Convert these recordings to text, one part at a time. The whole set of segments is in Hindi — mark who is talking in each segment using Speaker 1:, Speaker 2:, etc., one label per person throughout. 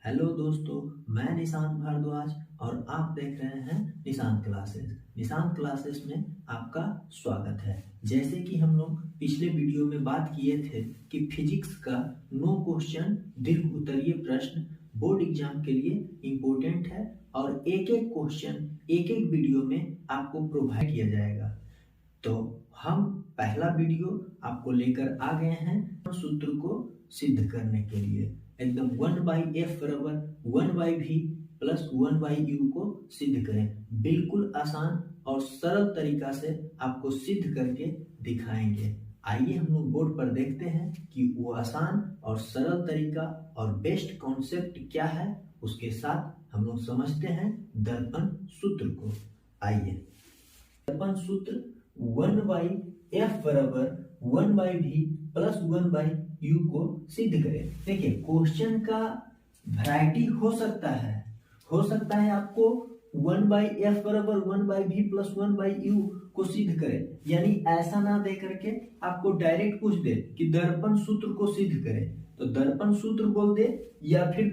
Speaker 1: हेलो दोस्तों, मैं निशांत भारद्वाज और आप देख रहे हैं निशांत क्लासेस। निशांत क्लासेस में आपका स्वागत है। जैसे कि हम लोग पिछले वीडियो में बात किए थे कि फिजिक्स का 9 क्वेश्चन दीर्घ उत्तरीय प्रश्न बोर्ड एग्जाम के लिए इम्पोर्टेंट है और एक एक क्वेश्चन एक एक वीडियो में आपको प्रोवाइड किया जाएगा। तो हम पहला वीडियो आपको लेकर आ गए हैं सूत्र को सिद्ध करने के लिए। एकदम 1/f बराबर 1/v प्लस 1/u को सिद्ध करें। बिल्कुल आसान और सरल तरीका से आपको सिद्ध करके दिखाएंगे। आइए हम लोग बोर्ड पर देखते हैं कि वो आसान और सरल तरीका और बेस्ट कॉन्सेप्ट क्या है। उसके साथ हम लोग समझते हैं दर्पण सूत्र को। आइए, दर्पण सूत्र 1/f बराबर 1/v प्लस 1/u को सिद्ध करें। देखिए, क्वेश्चन का वैरायटी हो सकता है आपको 1/f बराबर 1/v प्लस 1/u को सिद्ध करें, यानी ऐसा ना दे करके आपको डायरेक्ट पूछ दे कि दर्पण सूत्र को सिद्ध करें तो दर्पण सूत्र बोल दे, या फिर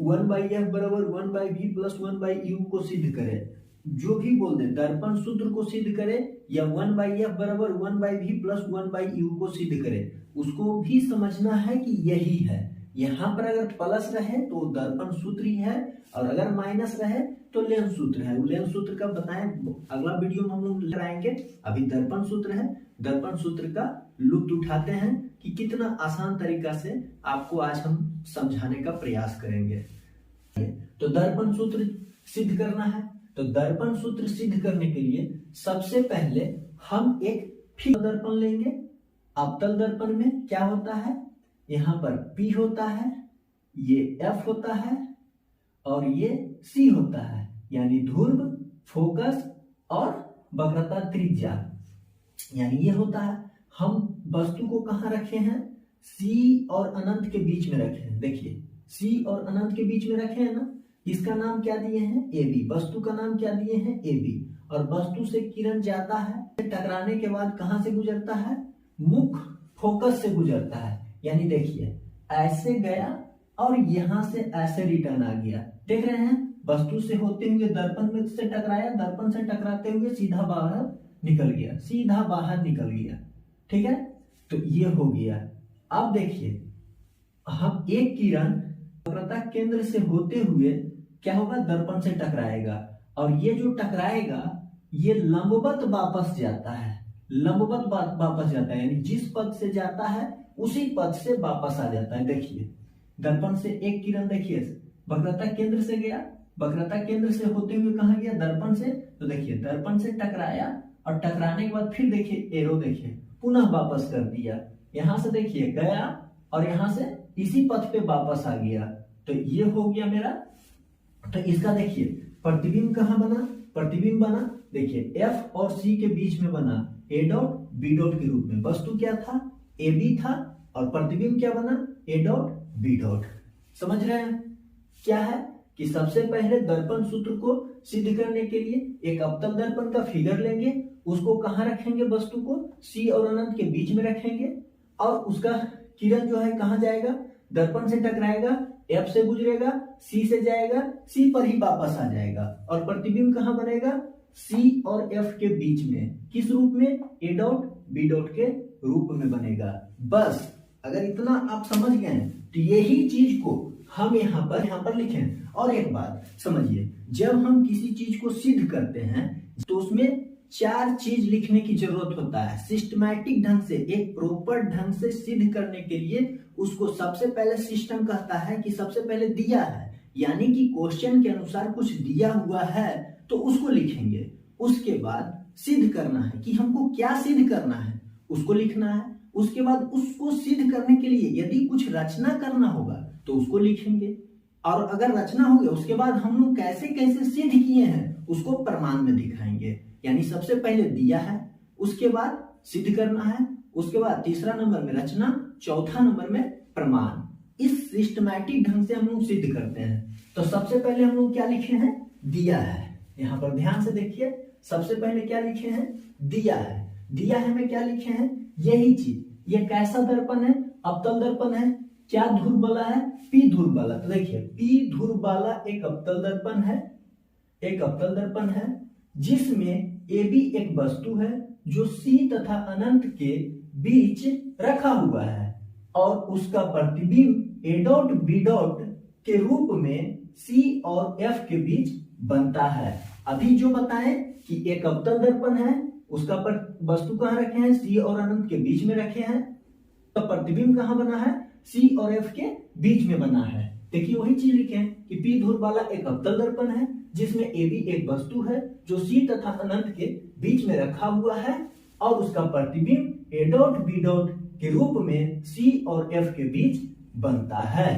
Speaker 1: 1/f बराबर 1/v प्लस 1/u को सिद्ध करें। जो भी बोल दे दर्पण सूत्र को सिद्ध करे या 1/f बराबर 1/v प्लस 1/u को सिद्ध करे, उसको भी समझना है कि यही है। यहाँ पर अगर प्लस रहे तो दर्पण सूत्र ही है और अगर माइनस रहे तो लेंस सूत्र है। लेंस सूत्र का बताएं अगला वीडियो में हम लोग लगाएंगे। अभी दर्पण सूत्र है, दर्पण सूत्र का लुत्फ उठाते हैं कि कितना आसान तरीका से आपको आज हम समझाने का प्रयास करेंगे। तो दर्पण सूत्र सिद्ध करना है, तो दर्पण सूत्र सिद्ध करने के लिए सबसे पहले हम एक फिक्स दर्पण लेंगे। अवतल दर्पण में क्या होता है, यहाँ पर P होता है, ये F होता है और ये C होता है, यानी ध्रुव, फोकस और वक्रता त्रिज्या, यानी ये होता है। हम वस्तु को कहाँ रखे हैं, C और अनंत के बीच में रखे हैं। देखिए, C और अनंत के बीच में रखे हैं ना, इसका नाम क्या दिए हैं, AB। वस्तु का नाम क्या दिए हैं, AB। और वस्तु से किरण जाता है, टकराने के बाद कहां से गुजरता है, मुख्य फोकस से गुजरता है। यानी देखिए, ऐसे गया और यहां से ऐसे रिटर्न आ गया। देख रहे हैं, वस्तु से होते हुए दर्पण में से टकराया, दर्पण से टकराते हुए सीधा बाहर निकल गया, सीधा बाहर निकल गया। ठीक है, तो ये हो गया। अब देखिए, हम एक किरण वक्रता केंद्र से होते हुए क्या होगा, दर्पण से टकराएगा और ये जो टकराएगा ये लंबवत वापस जाता है, लंबवत वापस जाता है, यानी जिस पथ से जाता है उसी पथ से वापस आ जाता है। देखिए, दर्पण से एक किरण देखिए वक्रता केंद्र से गया, वक्रता केंद्र से होते हुए कहां गया, दर्पण से। तो देखिए, दर्पण से टकराया और टकराने के बाद फिर देखिए एरो, देखिए पुनः वापस कर दिया। यहां से देखिए गया और यहां से इसी पथ पे वापस आ गया। तो ये हो गया मेरा। तो इसका देखिए प्रतिबिंब कहां बना, प्रतिबिंब बना देखिए F और C के बीच में बना, A डॉट B डॉट के रूप में। वस्तु क्या था, AB था और प्रतिबिंब क्या बना, A डॉट B डॉट। समझ रहे हैं क्या है कि सबसे पहले दर्पण सूत्र को सिद्ध करने के लिए एक अवतल दर्पण का फिगर लेंगे, उसको कहां रखेंगे, वस्तु को C और अनंत के बीच में रखेंगे और उसका किरण जो है कहां जाएगा, दर्पण से टकराएगा, F से गुजरेगा, C से जाएगा, C पर ही वापस आ जाएगा और प्रतिबिंब कहां बनेगा, C और F के बीच में। किस रूप में, A डॉट B डॉट के रूप में बनेगा। बस अगर इतना आप समझ गए तो यही चीज को हम यहाँ पर लिखें। और एक बात समझिए, जब हम किसी चीज को सिद्ध करते हैं तो उसमें 4 चीज लिखने की जरूरत होता है। सिस्टमैटिक ढंग से, एक प्रॉपर ढंग से सिद्ध करने के लिए उसको सबसे पहले सिस्टम कहता है कि सबसे पहले दिया है, यानी कि क्वेश्चन के अनुसार कुछ दिया हुआ है तो उसको लिखेंगे। उसके बाद सिद्ध करना है कि हमको क्या सिद्ध करना है, उसको लिखना है। उसके बाद उसको सिद्ध करने के लिए यदि कुछ रचना करना होगा तो उसको लिखेंगे, और अगर रचना हो गया उसके बाद हम लोग कैसे कैसे सिद्ध किए हैं उसको प्रमाण में दिखाएंगे। यानी सबसे पहले दिया है, उसके बाद सिद्ध करना है, उसके बाद तीसरा नंबर में रचना, चौथा नंबर में प्रमाण। इस सिस्टमैटिक ढंग से हम लोग सिद्ध करते हैं। तो सबसे पहले हम लोग क्या लिखे हैं, दिया है। यहाँ पर ध्यान से देखिए, सबसे पहले क्या लिखे हैं, दिया है। दिया है में क्या लिखे हैं, यही चीज। ये कैसा दर्पण है, अवतल दर्पण है, क्या ध्रुव वाला है? पी ध्रुव वाला। तो देखिए पी ध्रुव वाला एक अवतल दर्पण है, एक अवतल दर्पण है जिसमें AB एक वस्तु है जो C तथा अनंत के बीच रखा हुआ है और उसका प्रतिबिंब A डॉट B डॉट के रूप में C और F के बीच बनता है। अभी जो बताएं कि एक अवतल दर्पण है, उसका वस्तु कहाँ रखे हैं? C और अनंत के बीच में रखे हैं। तो प्रतिबिंब कहाँ बना है? C और F के बीच में बना है। देखिए वही चीज लिखे हैं कि पी ध्रुव वाला एक अवतल दर्पण है जिसमें AB एक वस्तु है जो C तथा अनंत के बीच में रखा हुआ है और उसका प्रतिबिंब A डॉट B डॉट के रूप में C और F के बीच बनता है।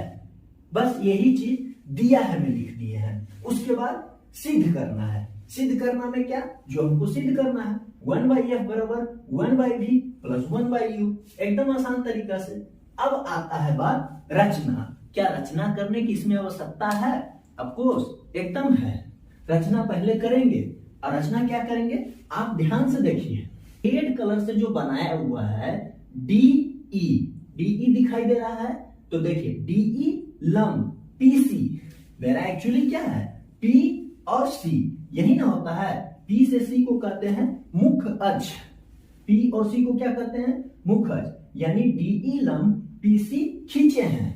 Speaker 1: बस यही चीज दिया है में लिख दिए हैं। उसके बाद सिद्ध करना है। सिद्ध करना में क्या? जो हमको सिद्ध करना है 1/f बराबर 1/v प्लस 1/u, एकदम आसान तरीका से। अब आता है बात रचना। क्या रचना करने की इसमें आवश्यकता है? ऑफकोर्स एकदम है। रचना पहले करेंगे और रचना क्या करेंगे आप ध्यान से देखिए। रेड कलर से जो बनाया हुआ है DE, DE दिखाई दे रहा है। तो देखिए DE लंब PC मेरा एक्चुअली क्या है? P और C, यही ना होता है। P से C को कहते हैं मुख्य अक्ष, P और C को क्या कहते हैं? मुख्य अक्ष। यानी DE लंब PC खींचे हैं,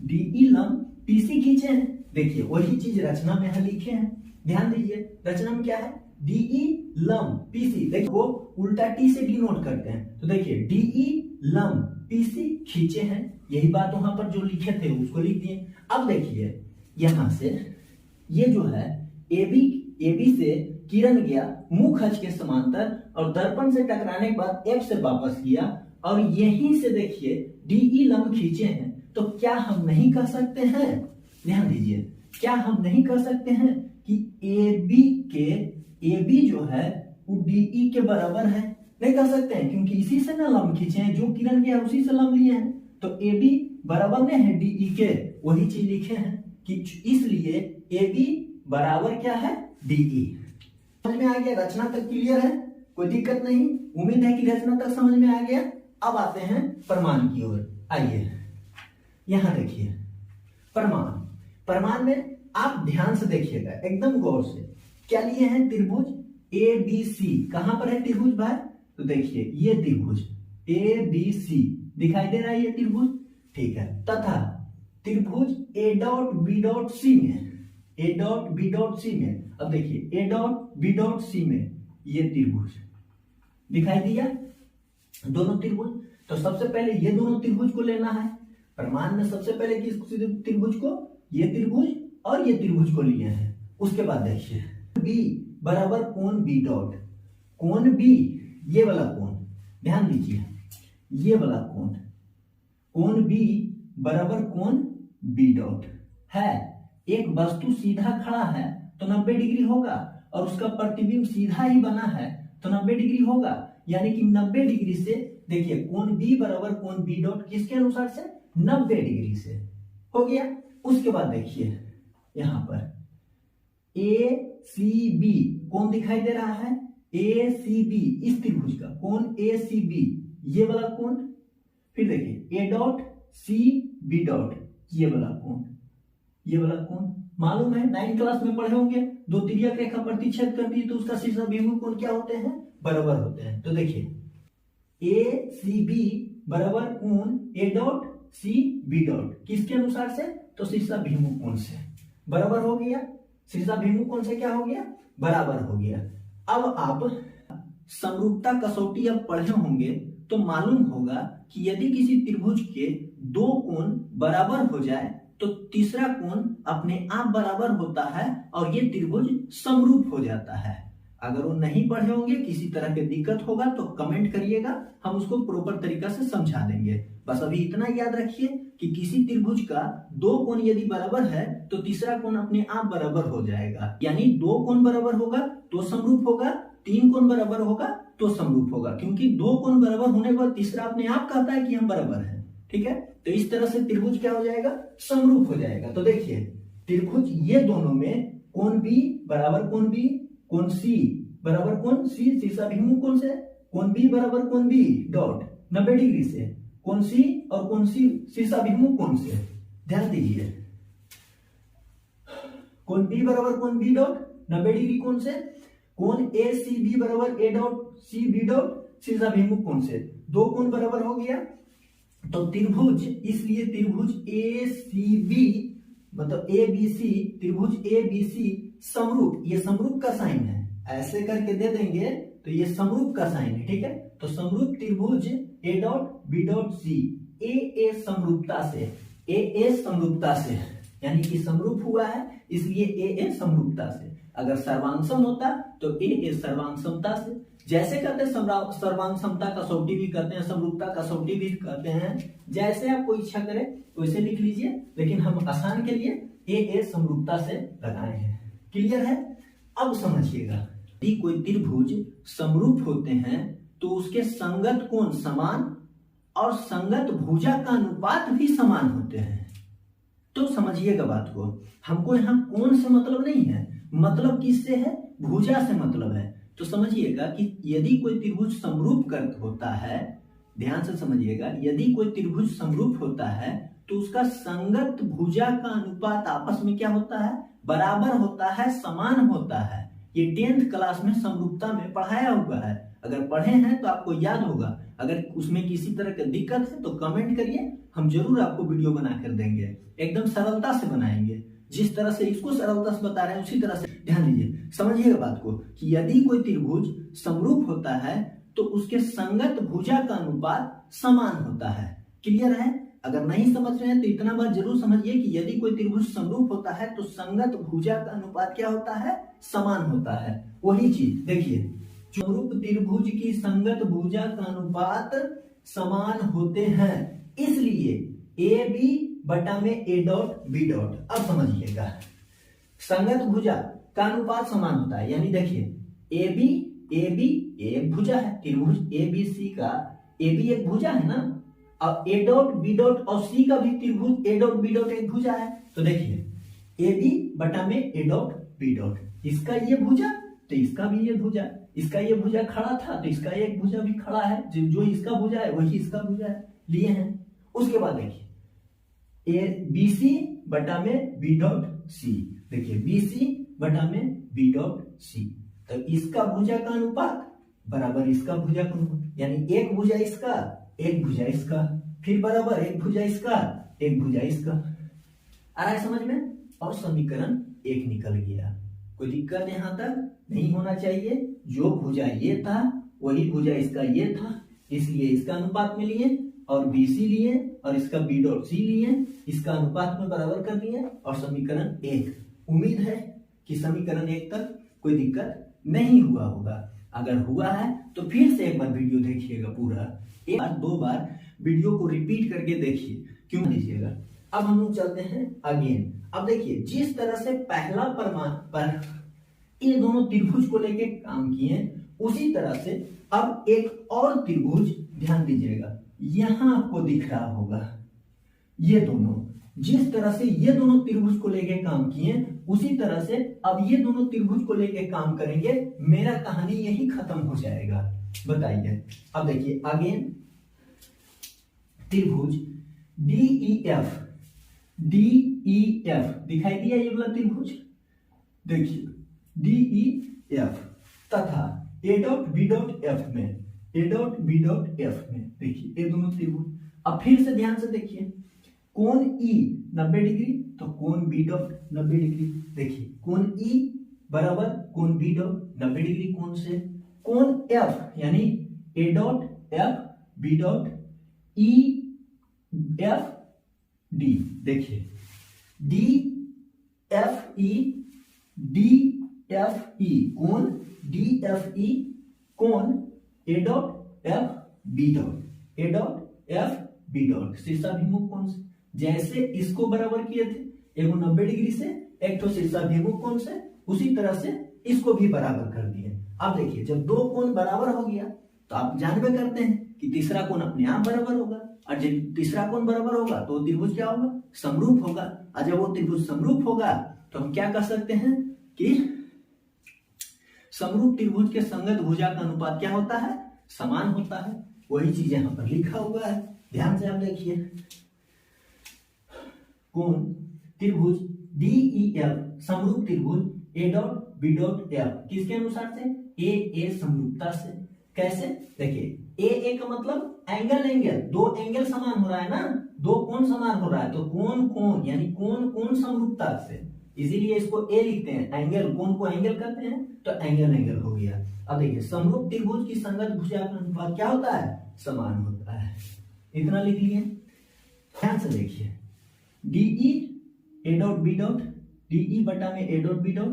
Speaker 1: DE लंब PC खींचे हैं। देखिए वही चीज रचना में है लिखे हैं, ध्यान दीजिए। रचना में क्या है? DE लंब PC, देखिए वो उल्टा T से डिनोट करते हैं। तो देखिए DE लंब PC खींचे हैं, यही बात वहां पर जो लिखे थे उसको लिख दिए। अब देखिए यहां से ये जो है AB से किरण गया मुख्य अक्ष के समांतर और दर्पण से टकराने के बाद F से वापस किया और यहीं से देखिए DE लंब खींचे हैं। तो क्या हम नहीं कह सकते हैं? ध्यान दीजिए, क्या हम नहीं कह सकते हैं कि AB जो है वो DE के बराबर है? नहीं कह सकते हैं क्योंकि इसी से ना लंब खींचे हैं, जो किरण गया उसी से लंब लिए हैं। तो AB बराबर नहीं है DE के, वही चीज लिखे हैं कि इसलिए AB बराबर क्या है? DE। समझ में आ गया? रचना तक क्लियर है, कोई दिक्कत नहीं। उम्मीद है कि रचना तक समझ में आ गया। अब आते हैं प्रमाण की ओर। आइए यहां देखिए प्रमाण। प्रमाण में आप ध्यान से देखिएगा, एकदम गौर से। क्या लिए हैं? त्रिभुज ABC। कहां पर है त्रिभुज भाई? तो देखिए ये त्रिभुज ABC दिखाई दे रहा है, ये त्रिभुज, ठीक है। तथा त्रिभुज A dot B dot C में, A dot B dot C में, अब देखिए A dot B dot C में ये त्रिभुज दिखाई दिया, दोनों त्रिभुज। तो सबसे पहले ये दोनों त्रिभुज को लेना है। प्रमाण में सबसे पहले किस त्रिभुज को? ये त्रिभुज और ये त्रिभुज को लिए हैं। उसके बाद देखिए B बराबर कोण B डॉट, कोण B ये वाला कोण, ध्यान दीजिए ये वाला कोण, कोण B बराबर कोण B डॉट है। एक वस्तु सीधा खड़ा है तो 90 डिग्री होगा और उसका प्रतिबिंब सीधा ही बना है तो 90 डिग्री होगा। यानी कि 90 डिग्री से देखिए कोण B बराबर कोण B डॉट किसके अनुसार से? 90 डिग्री से हो गया। उसके बाद देखिए यहां पर ACB कोण दिखाई दे रहा है, ACB इस त्रिभुज का कोण ACB ये वाला कोण। फिर देखिए A dot C B dot ये वाला कोण, ये वाला कोण मालूम है, 9th क्लास में पढ़े होंगे। दो तिर्यक रेखा प्रतिच्छेद करती है तो उसका शीर्ष अभिमुख कोण क्या होते हैं? बराबर होते हैं। तो देखिए ACB बराबर कोण A dot C B dot किसके अनुसार से? तो शीर्षाभिमुख कोण से बराबर हो गया। शीर्षाभिमुख कोण से क्या हो गया? बराबर हो गया। अब आप समरूपता कसौटी अब पढ़े होंगे तो मालूम होगा कि यदि किसी त्रिभुज के दो कोण बराबर हो जाए तो तीसरा कोण अपने आप बराबर होता है और ये त्रिभुज समरूप हो जाता है। अगर वो नहीं पढ़े होंगे, किसी तरह की दिक्कत होगा तो कमेंट करिएगा, हम उसको प्रॉपर तरीका से समझा देंगे। बस अभी इतना याद रखिए कि किसी त्रिभुज का दो कोण यदि बराबर है तो तीसरा कोण अपने आप बराबर हो जाएगा। यानी दो कोण बराबर होगा तो समरूप होगा, तीन कोण बराबर होगा तो समरूप होगा, क्योंकि दो कोण बराबर होने के बाद तीसरा अपने आप कहता है कि हम बराबर हैं। ठीक है, तो इस तरह से त्रिभुज क्या हो जाएगा? समरूप हो जाएगा। तो देखिए त्रिभुज ये दोनों में कोण B बराबर कोण B, कोण C बराबर कोण C शीर्षाभिमुख कोण से, कोण B बराबर कोण B डॉट 90 डिग्री से, कौन सी और कौन सी शीर्षाभिमुख कौन से, ध्यान दीजिए। कोण बी बराबर कोण बी डॉट 90 डिग्री कौन से, कोण ए सी बी बराबर A dot C B dot शीर्षाभिमुख कौन से, दो कोण बराबर हो गया। तो त्रिभुज, इसलिए त्रिभुज ए सी बी मतलब ए बी सी, त्रिभुज ए बी सी समरूप, ये समरूप का साइन है, ऐसे करके दे देंगे तो ये समरूप का साइन है, ठीक है। तो समरूप त्रिभुज A dot B dot C, A समरूपता से, ए समरूपता से, यानी कि समरूप हुआ है इसलिए ए समरूपता से। अगर सर्वांग होता तो ए सर्वांग समता से। जैसे करते हैं सर्वांग समता कसौटी भी करते हैं, समरूपता कसौटी भी करते हैं, जैसे आपको इच्छा करे वैसे लिख लीजिए, लेकिन हम आसान के लिए ए समरूपता से लगाए हैं। क्लियर है? अब समझिएगा, यदि कोई त्रिभुज समरूप होते हैं तो उसके संगत कोण समान और संगत भुजा का अनुपात भी समान होते हैं। तो समझिएगा बात को, हमको यहाँ कोण से मतलब नहीं है, मतलब किससे है, भुजा से मतलब है। तो समझिएगा कि यदि कोई त्रिभुज समरूप होता है, ध्यान से समझिएगा, यदि कोई त्रिभुज समरूप होता है तो उसका संगत भुजा का अनुपात आपस में क्या होता है, बराबर होता है, समान होता है। ये 10th क्लास में समरूपता में पढ़ाया हुआ है, अगर पढ़े हैं तो आपको याद होगा। अगर उसमें किसी तरह की दिक्कत है तो कमेंट करिए, हम जरूर आपको वीडियो बना कर देंगे, एकदम सरलता से बनाएंगे। जिस तरह से इसको सरलता से बता रहे हैं उसी तरह से ध्यान दीजिए, समझिएगा बात को, कि यदि कोई त्रिभुज समरूप होता है तो उसके संगत भुजा का अनुपात समान होता है। क्लियर है? अगर नहीं समझ रहे हैं तो इतना बात जरूर समझिए कि यदि कोई त्रिभुज समरूप होता है तो संगत भुजा का अनुपात क्या होता है, समान होता है। वही चीज देखिए, समरूप त्रिभुज की संगत भुजा का अनुपात समान होते हैं, इसलिए ए बी बटा में ए डॉट बी डॉट। अब समझिएगा, संगत भुजा का अनुपात समान होता है, यानी देखिए ए बी एक भुजा है, त्रिभुज ए बी सी का ए बी एक भुजा है ना, अब ए डॉट बी डॉट और सी का भी त्रिभुज ए डॉट बी डॉट एक भुजा है। तो देखिए ए बी बटा में ए डॉट बी डॉट, इसका ये भुजा तो इसका भी ये भुजा, इसका ये भुजा खड़ा था तो इसका एक भुजा भी खड़ा है, जो इसका भुजा है वही इसका भुजा है, लिए हैं। उसके बाद देखिए ए बी सी बटा में बी डॉट सी, देखिए बी सी बटा में बी डॉट सी, तो इसका भुजा का अनुपात बराबर इसका भुजा का अनुपात, यानी एक भुजा इसका एक भुजा इसका, फिर बराबर एक भुजा इसका एक भुजा इसका। आ रहा है समझ में? और समीकरण 1 निकल गया। कोई दिक्कत यहाँ तक नहीं होना चाहिए। जो भुजा ये था वही भुजा इसका ये था, इसलिए इसका अनुपात में लिए और BC लिए और इसका B डॉट C लिए, इसका अनुपात में बराबर कर दिए और समीकरण 1। उम्मीद है कि समीकरण 1 तक कोई दिक्कत नहीं हुआ होगा। अगर हुआ है तो फिर से एक बार वीडियो देखिएगा पूरा, एक बार 2 बार वीडियो को रिपीट करके देखिए, क्यों दीजिएगा। अब हम लोग चलते हैं अगेन। अब देखिए, जिस तरह से पहला प्रमाण पर ये दोनों त्रिभुज को लेके काम किए, उसी तरह से अब एक और त्रिभुज, ध्यान दीजिएगा, यहां आपको दिख रहा होगा, ये दोनों, जिस तरह से ये दोनों त्रिभुज को लेके काम किए उसी तरह से अब ये दोनों त्रिभुज को लेके काम करेंगे। मेरा कहानी यही खत्म हो जाएगा। बताइए, अब देखिए अगेन त्रिभुज DEF दिखाई दिया ये वाला त्रिभुज, देखिए DEF तथा A dot B dot F में, A dot B dot F में, देखिए ये दोनों त्रिभुज। अब फिर से ध्यान से देखिए, कोण E 90 डिग्री तो कोण B डॉट 90 डिग्री, देखिए कोण E बराबर कोण B डॉट 90 डिग्री कोण से, कोण F यानी A dot F B dot E F D, देखिए DFE कोण DFE कोण A dot F B dot शीर्षाभिमुख कोण से, जैसे इसको बराबर किए थे, एक 90 डिग्री से, एक तो शीर्षाभिमुख कोण से, उसी तरह से इसको भी बराबर कर दिए। अब देखिए, जब दो कोण बराबर हो गया तो आप जानबे करते हैं कि तीसरा कोण अपने आप बराबर होगा, और जब तीसरा कोण बराबर होगा तो त्रिभुज क्या होगा, समरूप होगा। और जब वो त्रिभुज समरूप होगा तो हम क्या कर सकते हैं कि समरूप त्रिभुज के संगत भुजा का अनुपात क्या होता है, समान होता है। वही चीज यहाँ पर लिखा हुआ है, ध्यान से आप देखिए, कोण त्रिभुज DEF समरूप त्रिभुज A dot B dot F किसके अनुसार से? A समरूपता से। कैसे? देखिए A का मतलब एंगल, दो एंगल समान हो रहा है ना, दो कोण समान हो रहा है, तो कोण यानी कोण समरूपता से, इसीलिए इसको A लिखते हैं। एंगल, कोण को एंगल कहते हैं, तो एंगल हो गया। अब देखिए समरूप त्रिभुज की संगत भुजा का अनुपात क्या होता है? समान होता है। इतना लिख लिए। ध्यान से देखिए, DE A dot B dot, DE बटा में A dot B dot,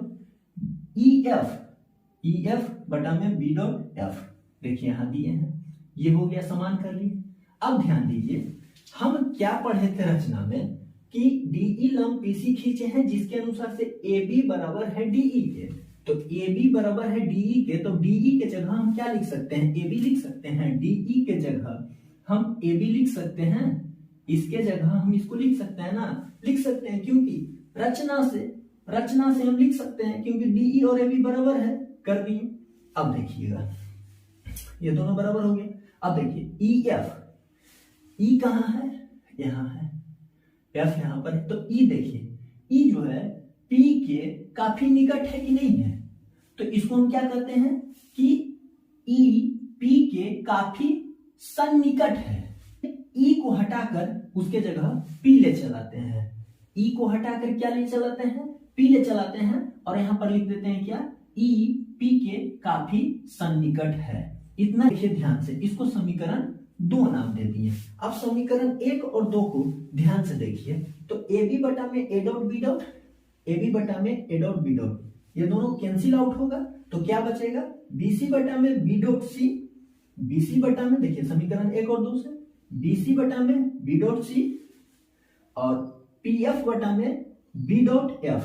Speaker 1: EF बटा में B डॉट F, देखिए यहां दिए हैं, ये हो गया, समान कर लिए। अब ध्यान दीजिए, हम क्या पढ़े थे रचना में कि DE लंब PC खींचे हैं जिसके अनुसार से AB बराबर है DE के, तो AB बराबर है DE के, तो DE के जगह हम क्या लिख सकते हैं? AB लिख सकते हैं। DE के जगह हम AB लिख सकते हैं, इसके जगह हम इसको लिख सकते हैं ना, लिख सकते हैं, क्योंकि रचना से हम लिख सकते हैं, क्योंकि DE और AB बराबर है, कर दिए। अब देखिएगा, ये दोनों बराबर हो गए। अब देखिए EF, E कहां है? यहां है, F यहां पर है, तो E देखिए, E जो है P के काफी निकट है कि नहीं है, तो इसको हम क्या कहते हैं कि E P के काफी सन्निकट है। E को हटाकर उसके जगह P ले चलाते हैं, E को हटाकर क्या ले चलाते हैं? P ले चलाते हैं, और यहां पर लिख देते हैं क्या? E P के काफी सन्निकट है। इतना देखिए ध्यान से, इसको समीकरण 2 नाम दे दिए। अब समीकरण 1 और 2 को ध्यान से देखिए, तो AB बटा में A dot B dot, AB बटा में A डॉट B डॉट, ये दोनों कैंसिल आउट होगा, तो क्या बचेगा? BC बटा में B डॉट C, BC बटा में, देखिए समीकरण 1 और 2 से, BC बटा में B डॉट C, और PF बटा में B डॉट F,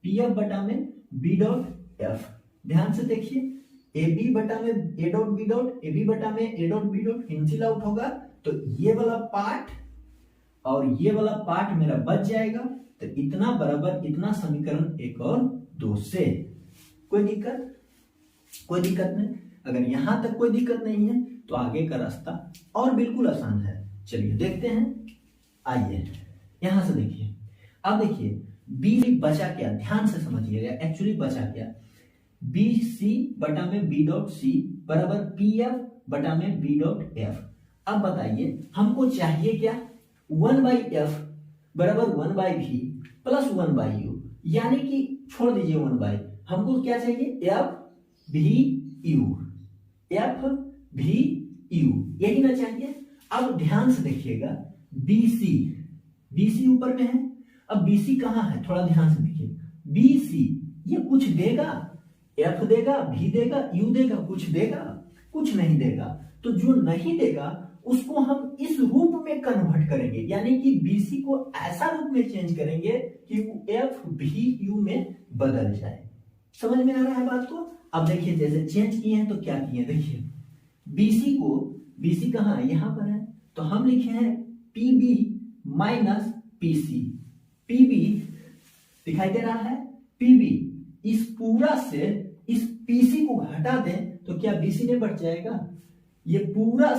Speaker 1: PF बटा में B डॉट F। ध्यान से देखिए, AB बटा में A dot B dot, AB बटा में A dot B dot cancel out होगा, तो ये वाला पार्ट और ये वाला पार्ट मेरा बच जाएगा। तो इतना बराबर इतना समीकरण 1 और 2 से। कोई दिक्कत? कोई दिक्कत नहीं। अगर यहां तक कोई दिक्कत नहीं है तो आगे का रास्ता और बिल्कुल आसान है। चलिए देखते हैं, आइए यहां से देखिए। अब देखिए B बचा क्या, ध्यान से समझिएगा, एक्चुअली बचा क्या? BC बटा में B डॉट C बराबर PF बटा में B डॉट F। अब बताइए हमको चाहिए क्या? 1/F बराबर 1/V प्लस 1/U, यानी कि छोड़ दीजिए 1/, हमको क्या चाहिए? FVU, FVU, यही ना चाहिए। अब ध्यान से देखिएगा, BC ऊपर में है, अब BC कहां है? थोड़ा ध्यान से देखिए, BC ये कुछ देगा, F देगा, V देगा, U देगा, कुछ देगा? कुछ नहीं देगा। तो जो नहीं देगा उसको हम इस रूप में कन्वर्ट करेंगे, यानी कि BC को ऐसा रूप में चेंज करेंगे कि वो FVU में बदल जाए। समझ में आ रहा है बात को? अब देखिए जैसे चेंज किए हैं तो क्या किए, देखिए BC कहां है? यहां पर है, तो हम लिखे हैं PB माइनस PC। PB दिखाई दे रहा है, PB इस पूरा से इस PC को घटा दें तो क्या BC में बढ़ जाएगा? ये पूरा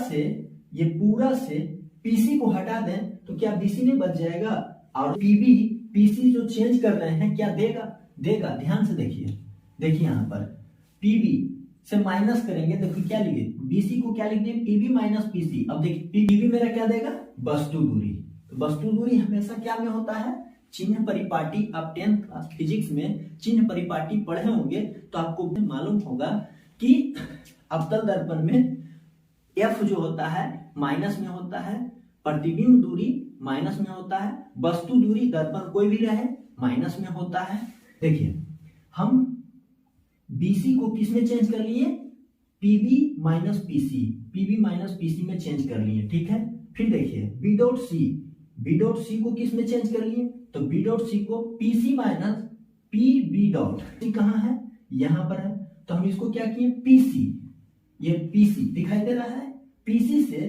Speaker 1: से PC को हटा दें तो क्या BC में बच जाएगा? और PC जो चेंज कर रहे हैं क्या देगा? ध्यान से देखिए यहां पर PB से माइनस करेंगे तो फिर क्या लिखे? BC को क्या लिख दें? PB minus PC। अब देखिए PB मेरा क्या देगा? वस्तु दूरी। तो वस्तु दूरी हमेशा क्या में होता है? चिन्ह परिपाटी। आप 10th क्लास फिजिक्स में चिन्ह परिपाटी पढ़े होंगे तो आपको मालूम होगा कि अवतल दर्पण में F जो होता है माइनस में होता है, प्रतिबिंब दूरी माइनस में होता है, वस्तु दूरी दर्पण कोई भी रहे माइनस में होता है। देखिए हम BC को किस में चेंज कर लिए? PB माइनस PC में चेंज कर लिए, ठीक है। फिर देखिए B डॉट C को किस में चेंज कर लिए? तो B डॉट C को PC minus PB dot C कहां है? यहां पर है, तो हम इसको क्या किए? PC, ये PC दिखाई दे रहा है, PC से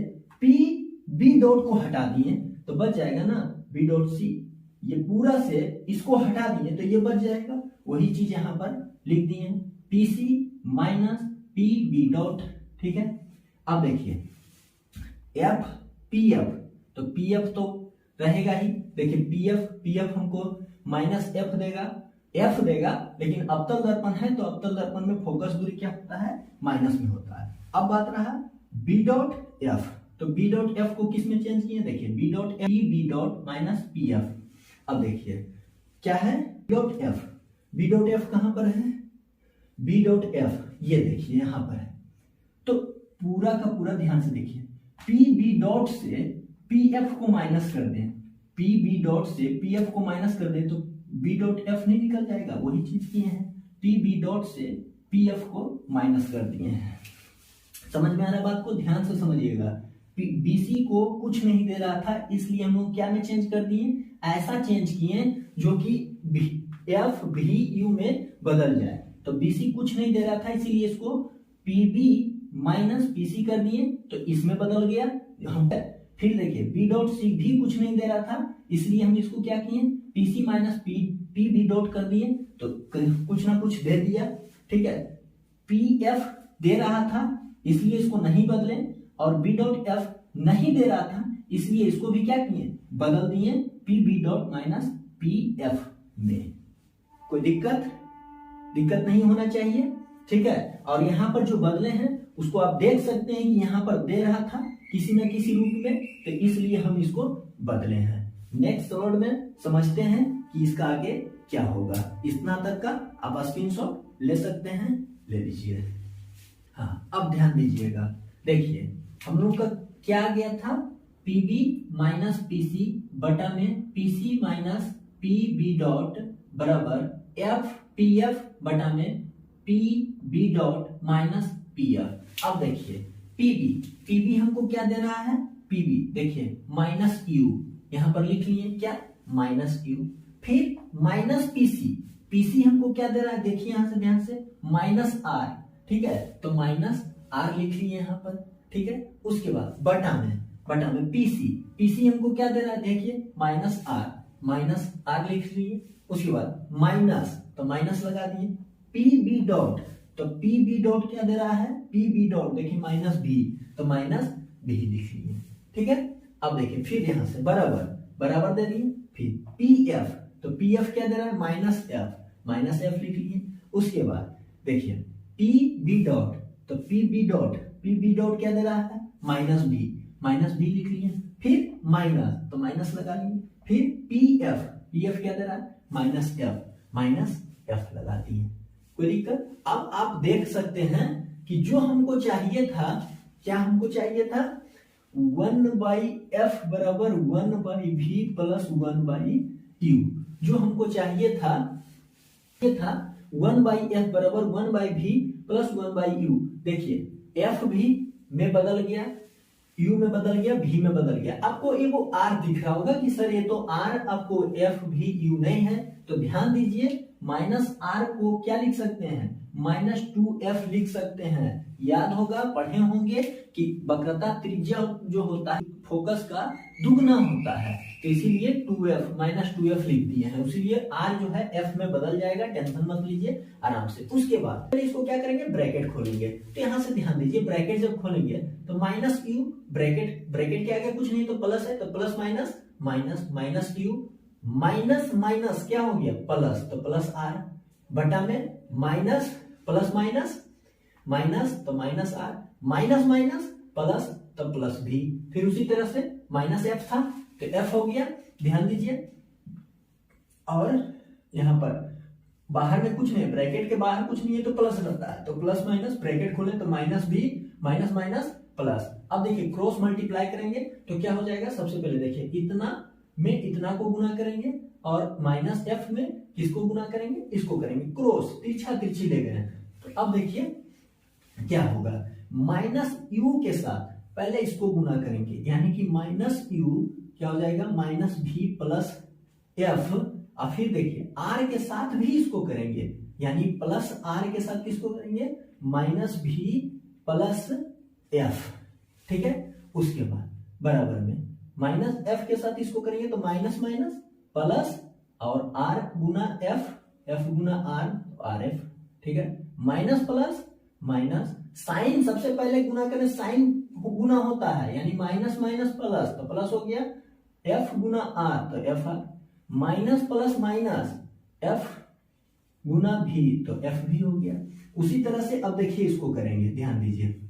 Speaker 1: PB डॉट को हटा दिए तो बच जाएगा ना B डॉट C। ये पूरा से इसको हटा दिए तो ये बच जाएगा, वही चीज यहां पर लिख दिए PC माइनस PB डॉट, ठीक है। अब देखिए FPF तो पी एफ तो रहेगा ही। देखिए पी एफ हमको माइनस एफ देगा, लेकिन अवतल दर्पण है तो अवतल दर्पण में फोकस दूरी क्या होता है, माइनस में होता है। अब बात रहा बी डॉट एफ, तो बी डॉट एफ को किस में चेंज किए, देखिए B dot minus P F. अब देखिए क्या है बी डॉट एफ कहां पर है, बी डॉट एफ ये देखिए यहां पर है। तो पूरा का पूरा ध्यान से देखिए, पी बी डॉट से पी एफ को माइनस कर दें, पी बी डॉट से पी एफ को माइनस कर दें तो बी डॉट एफ नहीं निकल जाएगा, वही चीज किए हैं, पी बी डॉट से पी एफ को माइनस कर दिए हैं। समझ में आ रहा है बात को, ध्यान से समझिएगा। बीसी को कुछ नहीं दे रहा था, इसलिए हम लोग क्या में चेंज कर दिए, ऐसा चेंज किए जो कि एफ भी यू में बदल जाए। तो बीसी कुछ नहीं दे रहा था, इसीलिए इसको पीबी माइनस पीसी कर दिए, तो इसमें बदल गया। हम फिर देखिए बी डॉट सी भी कुछ नहीं दे रहा था, इसलिए हम इसको क्या किए, PC minus P B dot कर दिए, तो कुछ ना कुछ दे दिया। ठीक है, पी एफ दे रहा था इसलिए इसको नहीं बदले, और बी डॉट एफ नहीं दे रहा था इसलिए इसको भी क्या किए, बदल दिए P B dot minus P F में। कोई दिक्कत नहीं होना चाहिए। ठीक है, और यहाँ पर जो बदले हैं उसको आप देख सकते हैं कि यहाँ पर दे रहा था किसी न किसी रूप में, तो इसलिए हम इसको बदले हैं। नेक्स्ट स्लाइड में समझते हैं कि इसका आगे क्या होगा। इतना तक का आप स्क्रीनशॉट ले सकते हैं, ले लीजिए। हाँ, अब ध्यान दीजिएगा, देखिए हम लोग का क्या आ गया था, पीबी माइनस पीसी बटा में PC minus P B dot बराबर एफ पी एफ बटा में P B dot minus P F. अब देखिए पीबी हमको क्या दे रहा है, पीबी देखिए माइनस यू, यहां पर लिख लिए क्या, माइनस यू। फिर माइनस पीसी हमको क्या दे रहा है, देखिए यहां से ध्यान से, माइनस आर। ठीक है, तो माइनस आर लिख लिए यहां पर। ठीक है, उसके बाद बटा में पीसी हमको क्या दे रहा है, देखिए माइनस आर लिख लिए। उसके बाद माइनस, तो माइनस लगा दिए। पी बी डॉट, तो पी बी डॉट क्या दे रहा है, पी बी डॉट देखिए माइनस भी, तो माइनस भी लिख लिए। ठीक है, अब देखिए फिर यहां से बराबर दे दिए। फिर पी एफ, तो पी एफ क्या दे रहा है, माइनस एफ लिख लिए। उसके बाद देखिए पी बी डॉट, तो पी बी डॉट क्या दे रहा है, माइनस बी लिख लिए। फिर माइनस, तो माइनस लगा लिए। फिर पी एफ क्या दे रहा है, माइनस एफ लगा दिए। कोई दिक्कत। अब आप देख सकते हैं कि जो हमको चाहिए था, क्या हमको चाहिए था, 1/f बराबर 1/v प्लस 1/u। जो हमको चाहिए था 1/f बराबर 1/v प्लस 1/u। देखिए f भी में बदल गया, u में बदल गया, v में बदल गया। आपको एगो r दिख रहा होगा कि सर ये तो r, आपको f भी u नहीं है, तो ध्यान दीजिए माइनस आर को क्या लिख सकते हैं, -2f लिख सकते हैं। याद होगा, पढ़े होंगे कि वक्रता त्रिज्या जो होता है फोकस का दुगना होता है, तो इसीलिए -2f लिख दिए हैं। इसीलिए r जो है f में बदल जाएगा, टेंशन मत लीजिए, आराम से। उसके बाद इसको क्या करेंगे, ब्रैकेट खोलेंगे। तो यहां से ध्यान दीजिए, ब्रैकेट जब खोलेंगे तो माइनस यू, ब्रैकेट के आगे कुछ नहीं तो प्लस है, तो प्लस माइनस यू माइनस क्या हो गया, प्लस, तो प्लस आर बटा में माइनस प्लस माइनस तो माइनस आर, माइनस प्लस तो प्लस भी। फिर उसी तरह से माइनस एफ था तो एफ हो गया, ध्यान दीजिए। और यहां पर बाहर में कुछ नहीं, ब्रैकेट के बाहर कुछ नहीं है तो प्लस रहता है, तो प्लस माइनस, ब्रैकेट खोले तो माइनस भी, माइनस प्लस। अब देखिए क्रॉस मल्टीप्लाई करेंगे तो क्या हो जाएगा, सबसे पहले देखिए इतना में इतना को गुना करेंगे और माइनस एफ में किसको गुना करेंगे, इसको करेंगे। क्रॉस तिरछी ले गए। तो अब देखिए क्या होगा, माइनस यू के साथ पहले इसको गुना करेंगे, यानी कि माइनस यू क्या हो जाएगा, माइनस भी प्लस एफ। और फिर देखिए आर के साथ भी इसको करेंगे, यानी प्लस आर के साथ किसको करेंगे, माइनस भी प्लस एफ। ठीक है, उसके बाद बराबर में माइनस एफ के साथ इसको करेंगे तो माइनस प्लस और आर गुना एफ गुना आर एफ। ठीक है, माइनस प्लस माइनस, साइन सबसे पहले गुना करें, साइन गुना होता है, यानी माइनस माइनस प्लस, तो प्लस हो गया एफ गुना आर, तो F R, minus plus minus F गुना भी, तो एफ भी हो गया। उसी तरह से अब देखिए इसको करेंगे, ध्यान दीजिए,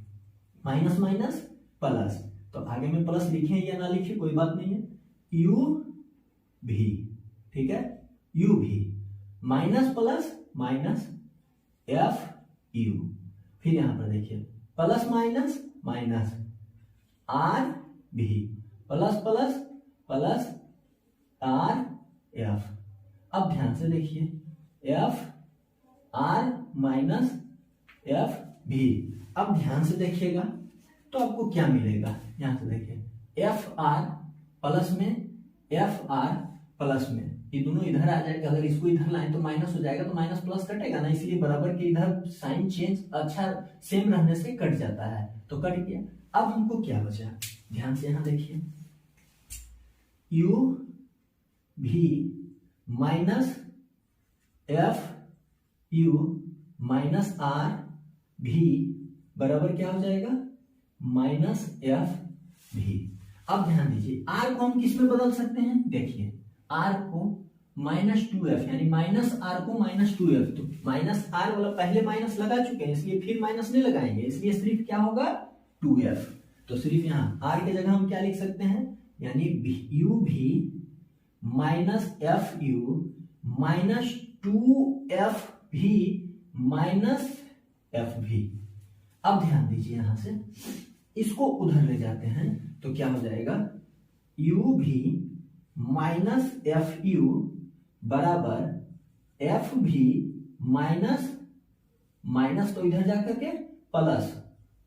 Speaker 1: माइनस माइनस प्लस, तो आगे में प्लस लिखे या ना लिखे कोई बात नहीं है, यू भी, ठीक है, यू भी, minus plus minus F you, फिर यहां पर देखिए प्लस माइनस माइनस आर भी, plus plus plus R F. अब ध्यान से देखिए एफ आर माइनस एफ भी। अब ध्यान से देखिएगा तो आपको क्या मिलेगा, यहां से देखिए एफ आर प्लस में एफ आर प्लस में, ये दोनों इधर आ जाएगा, अगर इसको इधर लाएं तो माइनस हो जाएगा, तो माइनस प्लस कटेगा ना, इसलिए बराबर के इधर साइन चेंज अच्छा सेम रहने से कट जाता है, तो कट गया। अब हमको क्या बचा, ध्यान से यहां देखिए यू भी minus F U minus R भी बराबर क्या हो जाएगा, माइनस एफ भी। अब ध्यान दीजिए आर को हम किस में बदल सकते हैं, देखिए आर को माइनस टू एफ, यानी माइनस आर को माइनस टू एफ, तो माइनस आर वाला पहले माइनस लगा चुके हैं, इसलिए फिर माइनस नहीं लगाएंगे, इसलिए सिर्फ क्या होगा टू एफ, तो सिर्फ यहाँ आर के जगह हम क्या लिख सकते हैं, यानी यू भी minus F U minus two F भी माइनस एफ भी। अब ध्यान दीजिए यहां से इसको उधर ले जाते हैं तो क्या हो जाएगा, यू भी माइनस एफ यू बराबर एफ भी माइनस माइनस, तो इधर जाकर के प्लस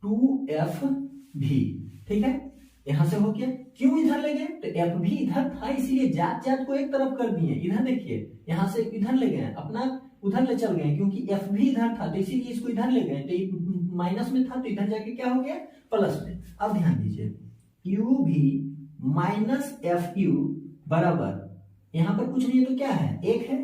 Speaker 1: टू एफ भी, ठीक है, यहां से हो गया। क्यों इधर ले गए, तो एफ भी इधर था इसलिए जात जात को एक तरफ कर दिए, इधर देखिए यहां से इधर ले गए, अपना उधर ले चल गए, क्योंकि एफ भी इधर था तो इसीलिए इसको इधर ले गए, तो माइनस में था तो इधर जाके क्या हो गया प्लस में। अब ध्यान दीजिए यू भी माइनस एफ यू बराबर, यहां पर कुछ नहीं है तो क्या है, एक है,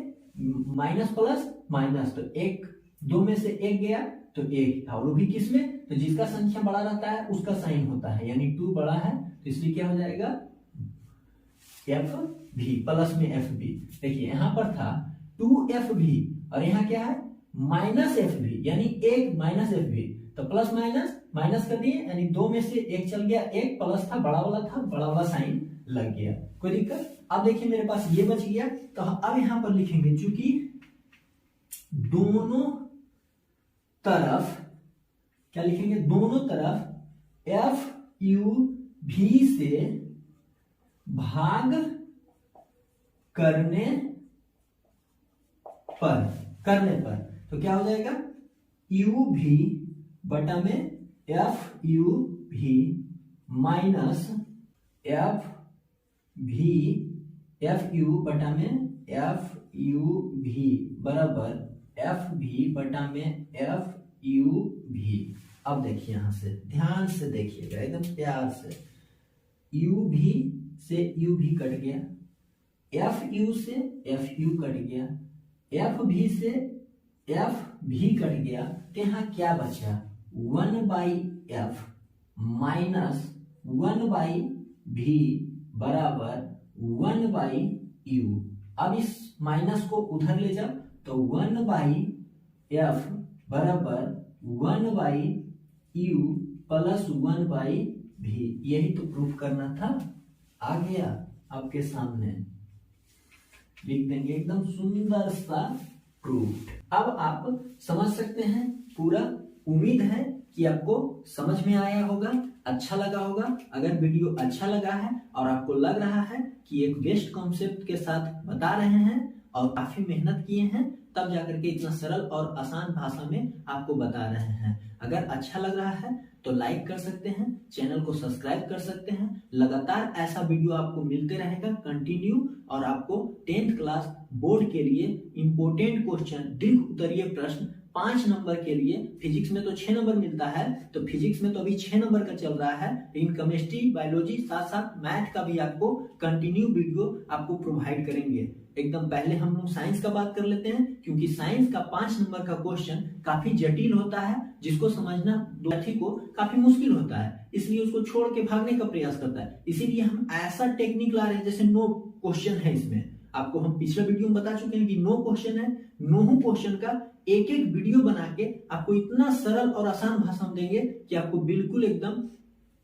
Speaker 1: माइनस प्लस माइनस, तो एक दो में से एक गया तो एक, और वो भी किस में, तो जिसका संख्या बड़ा रहता है उसका साइन होता है, यानी टू बड़ा है तो इसलिए क्या हो जाएगा एफ भी प्लस में एफ भी। देखिए यहां पर था टू एफ भी और यहाँ क्या है माइनस एफ भी, यानी एक माइनस एफ भी, तो प्लस माइनस माइनस कर दिए, यानी दो में से एक चल गया, एक प्लस था बड़ा वाला था, बड़ा वाला साइन लग गया, कोई दिक्कत। अब देखिए मेरे पास ये बच गया, तो अब यहां पर लिखेंगे चूंकि दोनों तरफ क्या लिखेंगे, दोनों तरफ एफ यू भी से भाग करने पर तो क्या हो जाएगा, यू भी बटा में एफ यू भी माइनस एफ भी एफ यू बटा में एफ यू भी बराबर एफ भी बटा में एफ यू भी। अब देखिए यहां से ध्यान से देखिएगा एकदम प्यार से, यू भी से यू भी कट गया, एफ यू से एफ यू कट गया, एफ भी से एफ भी कट गया, तो यहां क्या बचा, one by F minus one by भी बराबर वन बाई यू। अब इस माइनस को उधर ले जाओ तो वन बाई एफ बराबर one by you plus one by भी, यही तो प्रूफ करना था, आ गया आपके सामने, लिख देंगे एकदम सुंदर सा प्रूफ। अब आप समझ सकते हैं पूरा, उम्मीद है कि आपको समझ में आया होगा, अच्छा लगा होगा। अगर वीडियो अच्छा लगा है और आपको लग रहा है कि एक बेस्ट कॉन्सेप्ट के साथ बता रहे हैं और काफी मेहनत किए हैं, तब जाकर के इतना सरल और आसान भाषा में आपको बता रहे हैं। अगर अच्छा लग रहा है तो लाइक कर सकते हैं, चैनल को सब्सक्राइब कर सकते हैं। लगातार ऐसा वीडियो आपको मिलते रहेगा कंटिन्यू, और आपको 10th क्लास बोर्ड के लिए इंपोर्टेंट क्वेश्चन, दीर्घ उत्तरीय प्रश्न 5 नंबर के लिए, फिजिक्स में तो 6 नंबर मिलता है, तो फिजिक्स में तो अभी 6 नंबर का चल रहा है, लेकिन केमिस्ट्री, बायोलॉजी, साथ साथ मैथ का भी आपको कंटिन्यू वीडियो आपको प्रोवाइड करेंगे। एकदम पहले हम लोग साइंस का बात कर लेते हैं, क्योंकि साइंस का 5 नंबर का क्वेश्चन काफी जटिल होता है, जिसको समझना विद्यार्थी को काफी मुश्किल होता है। इसलिए उसको छोड़ के भागने का प्रयास करता है। इसीलिए हम ऐसा टेक्निक ला रहे हैं, जैसे नो क्वेश्चन है इसमें, आपको हम पिछले वीडियो में बता चुके हैं कि नो क्वेश्चन है। नो क्वेश्चन का एक एक वीडियो बना के आपको इतना सरल और आसान भाषा में देंगे कि आपको बिल्कुल एकदम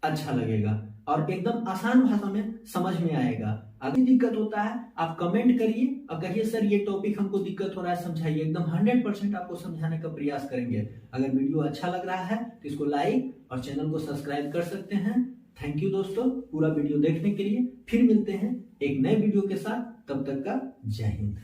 Speaker 1: अच्छा लगेगा और एकदम आसान भाषा में समझ में आएगा। अगर दिक्कत होता है आप कमेंट करिए और कहिए सर ये टॉपिक हमको दिक्कत हो रहा है, समझाइए। एकदम 100% आपको समझाने का प्रयास करेंगे। अगर वीडियो अच्छा लग रहा है तो इसको लाइक और चैनल को सब्सक्राइब कर सकते हैं। थैंक यू दोस्तों पूरा वीडियो देखने के लिए। फिर मिलते हैं एक नए वीडियो के साथ, तब तक का जय हिंद।